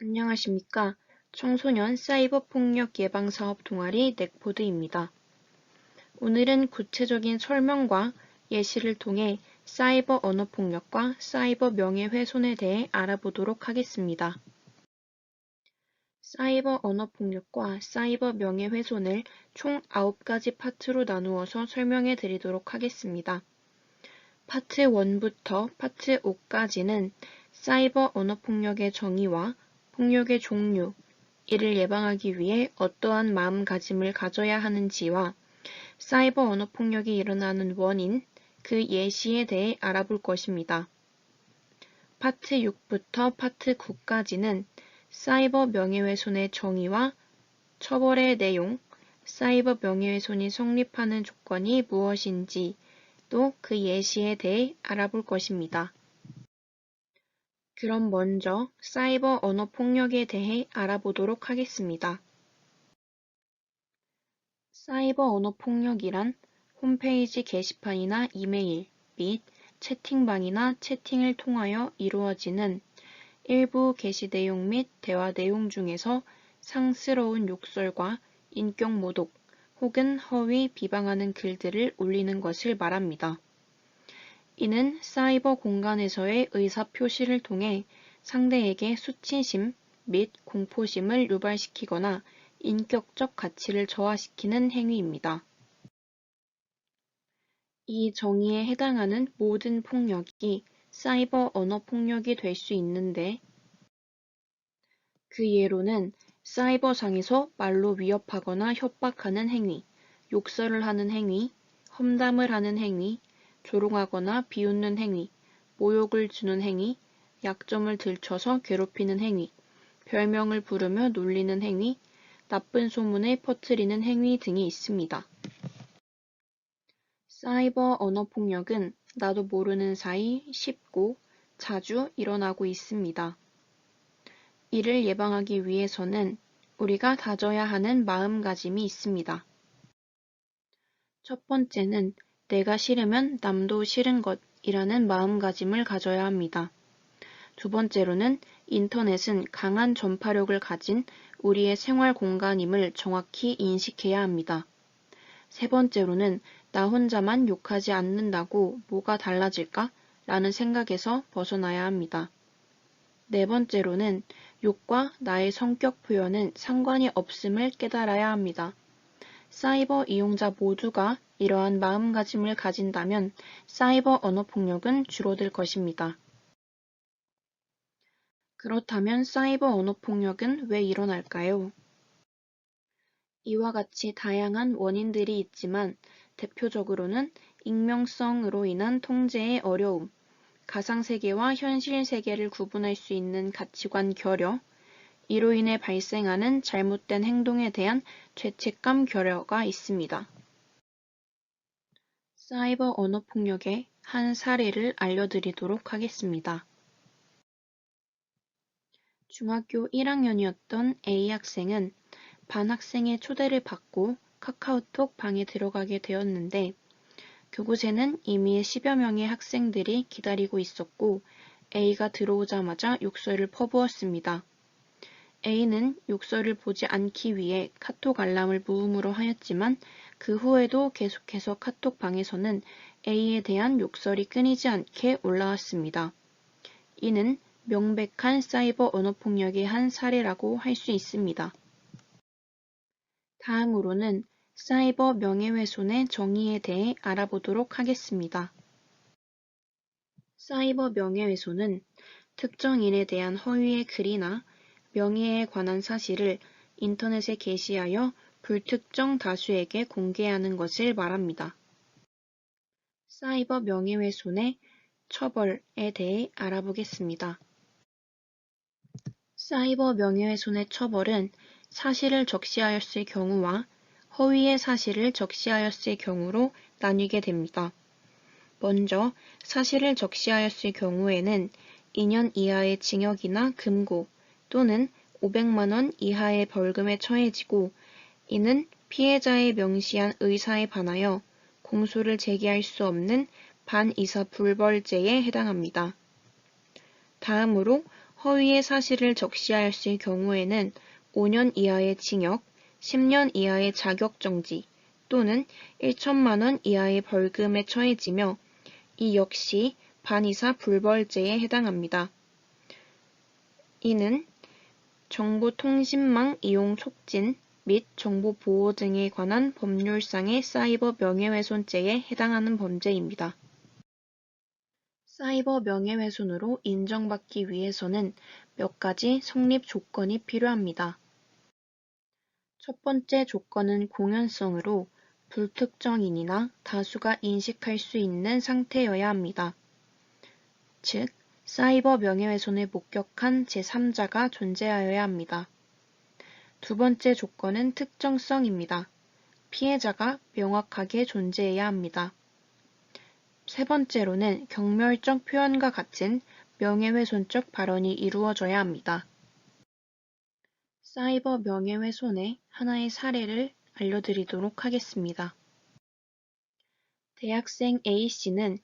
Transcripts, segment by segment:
안녕하십니까. 청소년 사이버 폭력 예방 사업 동아리 넥포드입니다. 오늘은 구체적인 설명과 예시를 통해 사이버 언어 폭력과 사이버 명예훼손에 대해 알아보도록 하겠습니다. 사이버 언어 폭력과 사이버 명예훼손을 총 9가지 파트로 나누어서 설명해 드리도록 하겠습니다. 파트 1부터 파트 5까지는 사이버 언어 폭력의 정의와 폭력의 종류, 이를 예방하기 위해 어떠한 마음가짐을 가져야 하는지와 사이버 언어 폭력이 일어나는 원인, 그 예시에 대해 알아볼 것입니다. 파트 6부터 파트 9까지는 사이버 명예훼손의 정의와 처벌의 내용, 사이버 명예훼손이 성립하는 조건이 무엇인지, 또 그 예시에 대해 알아볼 것입니다. 그럼 먼저 사이버 언어 폭력에 대해 알아보도록 하겠습니다. 사이버 언어 폭력이란 홈페이지 게시판이나 이메일 및 채팅방이나 채팅을 통하여 이루어지는 일부 게시 내용 및 대화 내용 중에서 상스러운 욕설과 인격 모독 혹은 허위 비방하는 글들을 올리는 것을 말합니다. 이는 사이버 공간에서의 의사표시를 통해 상대에게 수치심 및 공포심을 유발시키거나 인격적 가치를 저하시키는 행위입니다. 이 정의에 해당하는 모든 폭력이 사이버 언어 폭력이 될 수 있는데, 그 예로는 사이버상에서 말로 위협하거나 협박하는 행위, 욕설을 하는 행위, 험담을 하는 행위, 조롱하거나 비웃는 행위, 모욕을 주는 행위, 약점을 들춰서 괴롭히는 행위, 별명을 부르며 놀리는 행위, 나쁜 소문을 퍼뜨리는 행위 등이 있습니다. 사이버 언어 폭력은 나도 모르는 사이 쉽고 자주 일어나고 있습니다. 이를 예방하기 위해서는 우리가 다져야 하는 마음가짐이 있습니다. 첫 번째는 내가 싫으면 남도 싫은 것이라는 마음가짐을 가져야 합니다. 두 번째로는 인터넷은 강한 전파력을 가진 우리의 생활 공간임을 정확히 인식해야 합니다. 세 번째로는 나 혼자만 욕하지 않는다고 뭐가 달라질까? 라는 생각에서 벗어나야 합니다. 네 번째로는 욕과 나의 성격 표현은 상관이 없음을 깨달아야 합니다. 사이버 이용자 모두가 이러한 마음가짐을 가진다면 사이버 언어 폭력은 줄어들 것입니다. 그렇다면 사이버 언어 폭력은 왜 일어날까요? 이와 같이 다양한 원인들이 있지만 대표적으로는 익명성으로 인한 통제의 어려움, 가상세계와 현실세계를 구분할 수 있는 가치관 결여, 이로 인해 발생하는 잘못된 행동에 대한 죄책감 결여가 있습니다. 사이버 언어 폭력의 한 사례를 알려드리도록 하겠습니다. 중학교 1학년이었던 A 학생은 반 학생의 초대를 받고 카카오톡 방에 들어가게 되었는데 그곳에는 이미 10여 명의 학생들이 기다리고 있었고 A가 들어오자마자 욕설을 퍼부었습니다. A는 욕설을 보지 않기 위해 카톡 알람을 무음으로 하였지만 그 후에도 계속해서 카톡방에서는 A에 대한 욕설이 끊이지 않게 올라왔습니다. 이는 명백한 사이버 언어폭력의 한 사례라고 할 수 있습니다. 다음으로는 사이버 명예훼손의 정의에 대해 알아보도록 하겠습니다. 사이버 명예훼손은 특정인에 대한 허위의 글이나 명예에 관한 사실을 인터넷에 게시하여 불특정 다수에게 공개하는 것을 말합니다. 사이버 명예훼손의 처벌에 대해 알아보겠습니다. 사이버 명예훼손의 처벌은 사실을 적시하였을 경우와 허위의 사실을 적시하였을 경우로 나뉘게 됩니다. 먼저 사실을 적시하였을 경우에는 2년 이하의 징역이나 금고 또는 500만 원 이하의 벌금에 처해지고 이는 피해자의 명시한 의사에 반하여 공소를 제기할 수 없는 반의사 불벌죄에 해당합니다. 다음으로 허위의 사실을 적시하였을 경우에는 5년 이하의 징역, 10년 이하의 자격정지 또는 1천만 원 이하의 벌금에 처해지며 이 역시 반의사 불벌죄에 해당합니다. 이는 정보통신망 이용 촉진 및 정보보호 등에 관한 법률상의 사이버 명예훼손죄에 해당하는 범죄입니다. 사이버 명예훼손으로 인정받기 위해서는 몇 가지 성립 조건이 필요합니다. 첫 번째 조건은 공연성으로 불특정인이나 다수가 인식할 수 있는 상태여야 합니다. 즉, 사이버 명예훼손을 목격한 제3자가 존재하여야 합니다. 두 번째 조건은 특정성입니다. 피해자가 명확하게 존재해야 합니다. 세 번째로는 경멸적 표현과 같은 명예훼손적 발언이 이루어져야 합니다. 사이버 명예훼손의 하나의 사례를 알려드리도록 하겠습니다. 대학생 A씨는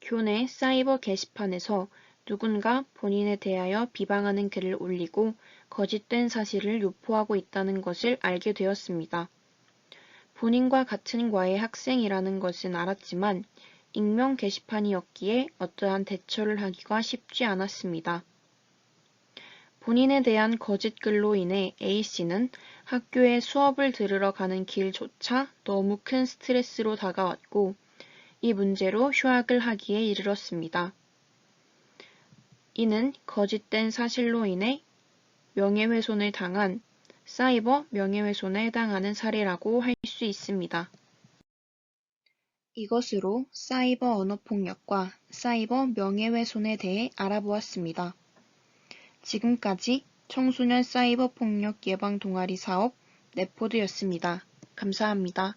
교내 사이버 게시판에서 누군가 본인에 대하여 비방하는 글을 올리고 거짓된 사실을 유포하고 있다는 것을 알게 되었습니다. 본인과 같은 과의 학생이라는 것은 알았지만 익명 게시판이었기에 어떠한 대처를 하기가 쉽지 않았습니다. 본인에 대한 거짓 글로 인해 A씨는 학교에 수업을 들으러 가는 길조차 너무 큰 스트레스로 다가왔고 이 문제로 휴학을 하기에 이르렀습니다. 이는 거짓된 사실로 인해 명예훼손을 당한 사이버 명예훼손에 해당하는 사례라고 할 수 있습니다. 이것으로 사이버 언어폭력과 사이버 명예훼손에 대해 알아보았습니다. 지금까지 청소년 사이버 폭력 예방 동아리 사업 네포드였습니다. 감사합니다.